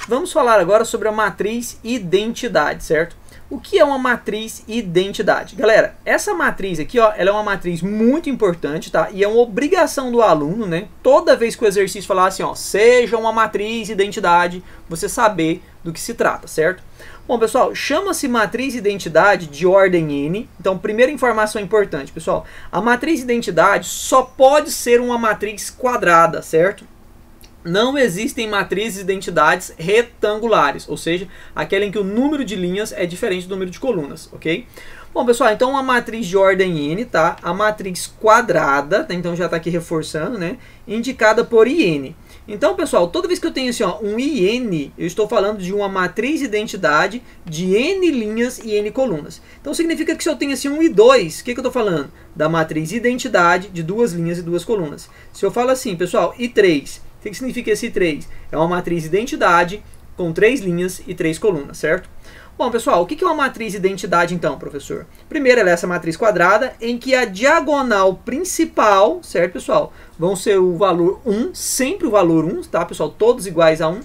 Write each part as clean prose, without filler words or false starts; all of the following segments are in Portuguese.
Vamos falar agora sobre a matriz identidade, certo? O que é uma matriz identidade? Galera, essa matriz aqui, ó, ela é uma matriz muito importante, tá? E é uma obrigação do aluno, né? Toda vez que o exercício falar assim, ó, seja uma matriz identidade, você saber do que se trata, certo? Bom, pessoal, chama-se matriz identidade de ordem N. Então, primeira informação importante, pessoal. A matriz identidade só pode ser uma matriz quadrada, certo? Não existem matrizes identidades retangulares, ou seja, aquela em que o número de linhas é diferente do número de colunas, ok? Bom, pessoal, então uma matriz de ordem N, tá? A matriz quadrada, tá? Então já está aqui reforçando, né? Indicada por IN. Então, pessoal, toda vez que eu tenho assim, ó, um IN, eu estou falando de uma matriz identidade de N linhas e N colunas. Então significa que se eu tenho assim um I2, o que eu estou falando? Da matriz identidade de 2 linhas e 2 colunas. Se eu falo assim, pessoal, I3, o que significa esse 3? É uma matriz identidade com 3 linhas e 3 colunas, certo? Bom, pessoal, o que é uma matriz identidade então, professor? Primeiro, ela é essa matriz quadrada em que a diagonal principal, certo, pessoal? Vão ser o valor 1, sempre o valor 1, tá, pessoal? Todos iguais a 1.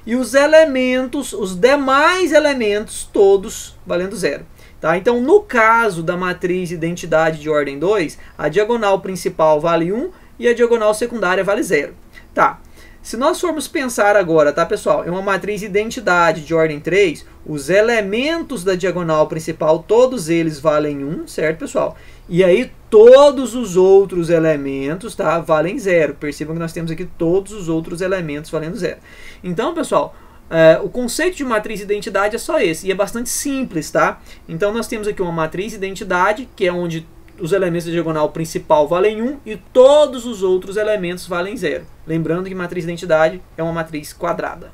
E os elementos, os demais elementos, todos valendo 0. Tá? Então, no caso da matriz identidade de ordem 2, a diagonal principal vale 1 e a diagonal secundária vale 0. Tá, se nós formos pensar agora, tá, pessoal, em uma matriz identidade de ordem 3, os elementos da diagonal principal, todos eles valem 1, certo, pessoal? E aí todos os outros elementos, tá, valem 0. Percebam que nós temos aqui todos os outros elementos valendo 0. Então, pessoal, o conceito de matriz identidade é só esse, e é bastante simples, tá? Então nós temos aqui uma matriz identidade, que é onde os elementos da diagonal principal valem 1 e todos os outros elementos valem 0. Lembrando que matriz identidade é uma matriz quadrada.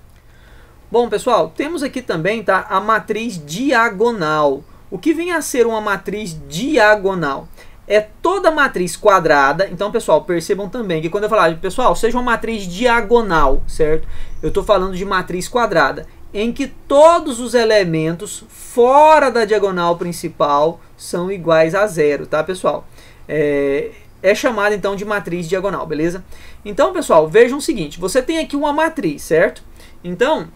Bom, pessoal, temos aqui também, tá, a matriz diagonal. O que vem a ser uma matriz diagonal? É toda matriz quadrada. Então, pessoal, percebam também que quando eu falar, pessoal, seja uma matriz diagonal, certo? Eu estou falando de matriz quadrada, em que todos os elementos fora da diagonal principal são iguais a 0, tá, pessoal? É chamada, então, de matriz diagonal, beleza? Então, pessoal, vejam o seguinte, você tem aqui uma matriz, certo? Então,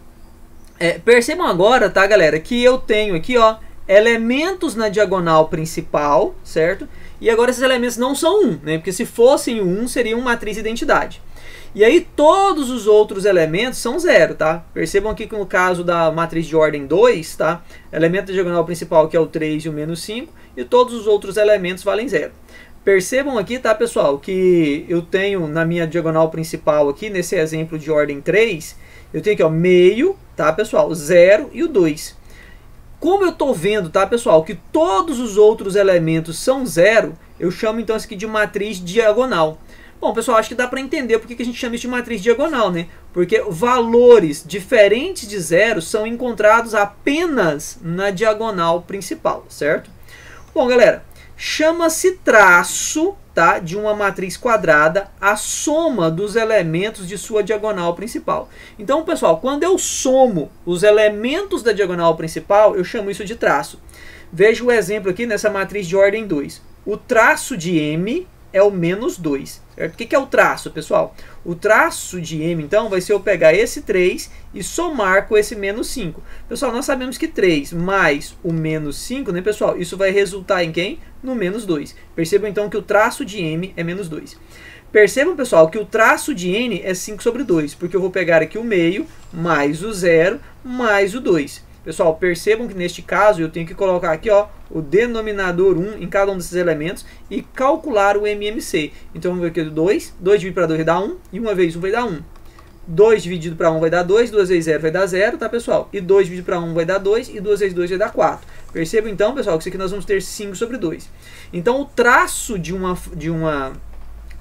percebam agora, tá, galera, que eu tenho aqui, ó, elementos na diagonal principal, certo? E agora esses elementos não são 1, né? Porque se fossem 1, seria uma matriz identidade. E aí todos os outros elementos são 0, tá? Percebam aqui que no caso da matriz de ordem 2, tá? Elemento da diagonal principal que é o 3 e o menos 5, e todos os outros elementos valem 0. Percebam aqui, tá, pessoal, que eu tenho na minha diagonal principal aqui, nesse exemplo de ordem 3, eu tenho aqui, ó, meio, tá, pessoal, 0 e o 2. Como eu estou vendo, tá, pessoal, que todos os outros elementos são 0, eu chamo então isso aqui de matriz diagonal. Bom, pessoal, acho que dá para entender porque que a gente chama isso de matriz diagonal, né? Porque valores diferentes de 0 são encontrados apenas na diagonal principal, certo? Bom, galera, chama-se traço, tá, de uma matriz quadrada a soma dos elementos de sua diagonal principal. Então, pessoal, quando eu somo os elementos da diagonal principal, eu chamo isso de traço. Veja o exemplo aqui nessa matriz de ordem 2. O traço de M é o menos 2. Certo? O que é o traço, pessoal? O traço de M, então, vai ser eu pegar esse 3 e somar com esse menos 5. Pessoal, nós sabemos que 3 mais o menos 5, né, pessoal? Isso vai resultar em quem? No menos 2. Percebam, então, que o traço de M é menos 2. Percebam, pessoal, que o traço de N é 5 sobre 2, porque eu vou pegar aqui o meio, mais o 0, mais o 2. Pessoal, percebam que neste caso eu tenho que colocar aqui, ó, o denominador 1 em cada um desses elementos e calcular o MMC. Então vamos ver aqui 2, 2 dividido para 2 vai dar 1, e 1 vezes 1 vai dar 1. 2 dividido para 1 vai dar 2, 2 vezes 0 vai dar 0, tá, pessoal? E 2 dividido para 1 vai dar 2, e 2 vezes 2 vai dar 4. Percebam então, pessoal, que isso aqui nós vamos ter 5 sobre 2. Então o traço de uma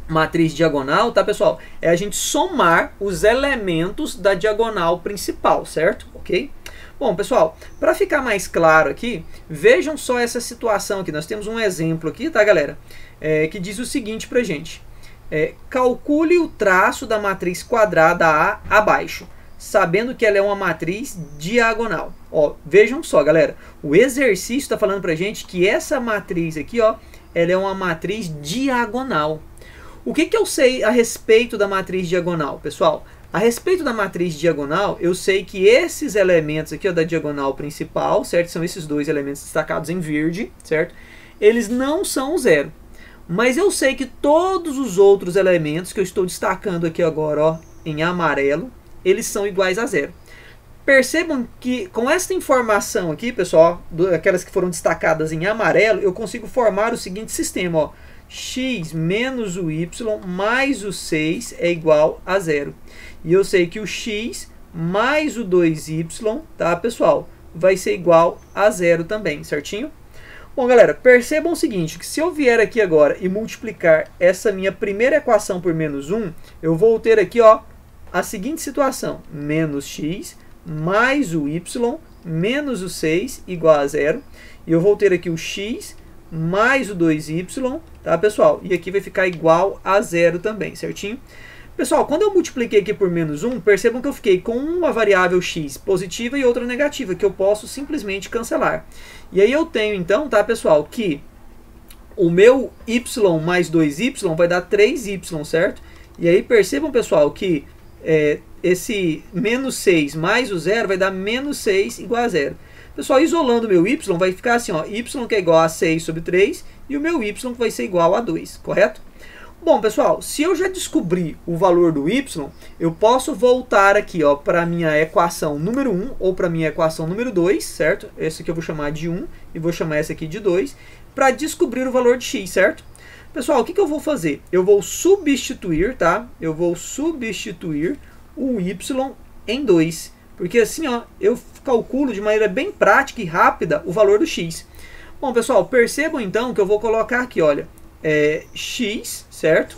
matriz diagonal, tá, pessoal? É a gente somar os elementos da diagonal principal, certo? Ok? Bom, pessoal, para ficar mais claro aqui, vejam só essa situação aqui. Nós temos um exemplo aqui, tá, galera? Que diz o seguinte pra gente. Calcule o traço da matriz quadrada A abaixo, sabendo que ela é uma matriz diagonal. Ó, vejam só, galera. O exercício está falando pra gente que essa matriz aqui, ó, ela é uma matriz diagonal. O que eu sei a respeito da matriz diagonal, pessoal? A respeito da matriz diagonal, eu sei que esses elementos aqui, ó, da diagonal principal, certo? São esses dois elementos destacados em verde, certo? Eles não são zero. Mas eu sei que todos os outros elementos que eu estou destacando aqui agora, ó, em amarelo, eles são iguais a zero. Percebam que com esta informação aqui, pessoal, aquelas que foram destacadas em amarelo, eu consigo formar o seguinte sistema, ó. X menos o y mais o 6 é igual a zero. E eu sei que o x mais o 2y, tá, pessoal, vai ser igual a zero também, certinho? Bom, galera, percebam o seguinte, que se eu vier aqui agora e multiplicar essa minha primeira equação por menos 1, eu vou ter aqui, ó, a seguinte situação, menos x mais o y menos o 6 igual a zero. E eu vou ter aqui o x mais o 2y, tá, pessoal? E aqui vai ficar igual a zero também, certinho? Pessoal, quando eu multipliquei aqui por menos 1, percebam que eu fiquei com uma variável x positiva e outra negativa, que eu posso simplesmente cancelar. E aí eu tenho, então, tá, pessoal, que o meu y mais 2y vai dar 3y, certo? E aí percebam, pessoal, que esse menos 6 mais o zero vai dar menos 6 igual a zero. Pessoal, isolando o meu y, vai ficar assim, ó, y que é igual a 6 sobre 3 e o meu y que vai ser igual a 2, correto? Bom, pessoal, se eu já descobri o valor do y, eu posso voltar aqui para a minha equação número 1 ou para a minha equação número 2, certo? Essa aqui eu vou chamar de 1 e vou chamar essa aqui de 2, para descobrir o valor de x, certo? Pessoal, o que eu vou fazer? Eu vou substituir, tá? Eu vou substituir o y em 2. Porque assim, ó, eu calculo de maneira bem prática e rápida o valor do x. Bom, pessoal, percebam então que eu vou colocar aqui, olha, x, certo?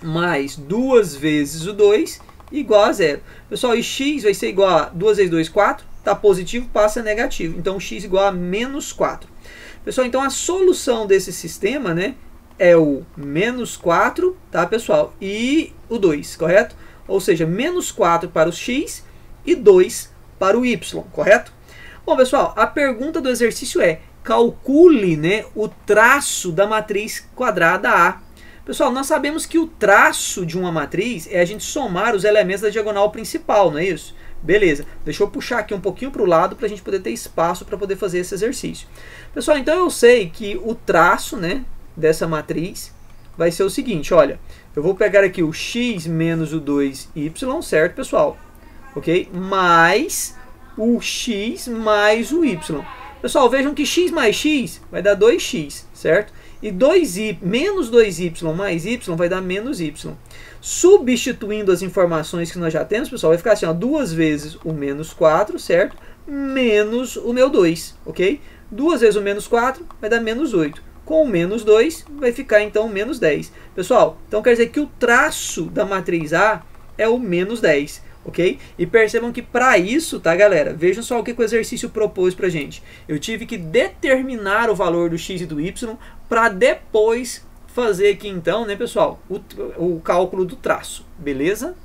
Mais 2 vezes o 2 igual a zero. Pessoal, e x vai ser igual a 2 vezes 2, 4. Tá positivo, passa negativo. Então, x igual a menos 4. Pessoal, então a solução desse sistema, né, é o menos 4, tá, pessoal? E o 2, correto? Ou seja, menos 4 para o x e 2 para o y, correto? Bom, pessoal, a pergunta do exercício é: calcule, né, o traço da matriz quadrada A. Pessoal, nós sabemos que o traço de uma matriz é a gente somar os elementos da diagonal principal, não é isso? Beleza, deixa eu puxar aqui um pouquinho para o lado para a gente poder ter espaço para poder fazer esse exercício. Pessoal, então eu sei que o traço, né, dessa matriz vai ser o seguinte, olha, eu vou pegar aqui o x menos o 2y, certo, pessoal? Ok? Mais o x mais o y. Pessoal, vejam que x mais x vai dar 2x, certo? E menos 2y mais y vai dar menos y. Substituindo as informações que nós já temos, pessoal, vai ficar assim, ó, 2 vezes o menos 4, certo? Menos o meu 2, ok? 2 vezes o menos 4 vai dar menos 8. Com o menos 2 vai ficar, então, menos 10. Pessoal, então quer dizer que o traço da matriz A é o menos 10. Ok? E percebam que para isso, tá, galera? Vejam só o que o exercício propôs pra gente. Eu tive que determinar o valor do x e do y para depois fazer aqui, então, né, pessoal, o cálculo do traço. Beleza?